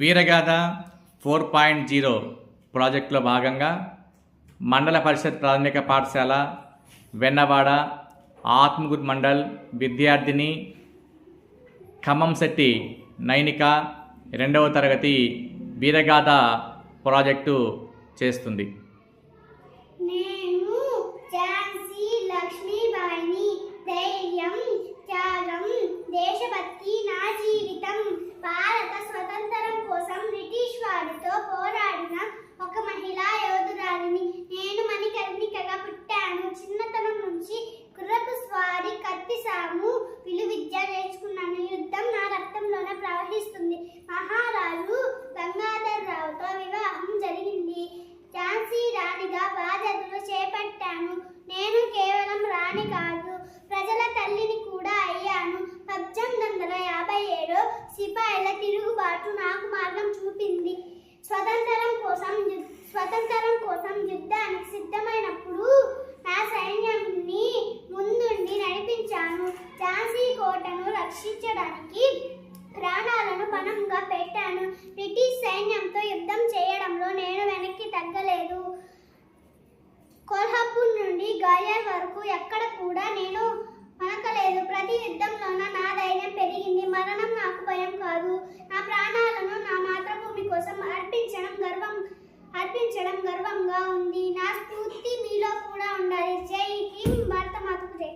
వీరగాథ 4.0 ప్రాజెక్టులో భాగంగా మండల పరిషత్ ప్రాథమిక పాఠశాల వెన్నవాడ ఆత్మగురు మండల్ విద్యార్థిని ఖమ్మంశెట్టి నైనిక 2వ తరగతి వీరగాథ ప్రాజెక్టు చేస్తుంది. నేను ఝాన్సీ లక్ష్మీబాయిని. ధైర్యం, త్యాగం, దేశభక్తి నా జీవితం. భారత స్వతంత్రం కోసం బ్రిటిష్ వారితో పోరాడిన ఒక మహిళా యోధురాలిని. నేను మణికర్ణికగా పుట్టాను. చిన్నతనం నుంచి గుర్రపు స్వారీ, కత్తి సాము, విలువిద్య నేర్చుకున్నాను. యుద్ధం నా రక్తంలోనే ప్రవహిస్తుంది. మహారాజు గంగాధర్రావుతో వివాహం జరిగింది. ఝాన్సీ రాణిగా బాధ్యతలు చేపట్టాను. నేను కేవలం రాణి కాదు, ప్రజల తల్లిని కూడా అయ్యాను. 1857 సిపాయిల తిరుగుబాటు నాకు మార్గం చూపింది. స్వతంత్రం కోసం యుద్ధానికి సిద్ధమైనప్పుడు నా సైన్యాన్ని ముందుండి నడిపించాను. ఝాన్సీ కోటను రక్షించడానికి ప్రాణాలను పణంగా పెట్టాను. బ్రిటిష్ సైన్యంతో యుద్ధం చేయడంలో నేను వెనక్కి తగ్గలేదు. కొల్హాపూర్ నుండి గ్వాలియర్ వరకు ఎక్కడ కూడా నేను వణకలేదు. ప్రతి యుద్ధంలోనూ నా ధైర్యం పెరిగింది. మరణం నాకు భయం కాదు. నా ప్రాణాలను నా మాతృభూమి కోసం అర్పించడం గర్వంగా ఉంది. నా స్ఫూర్తి మీలో కూడా ఉండాలి. జై హింద్, భారత మాతకు జై.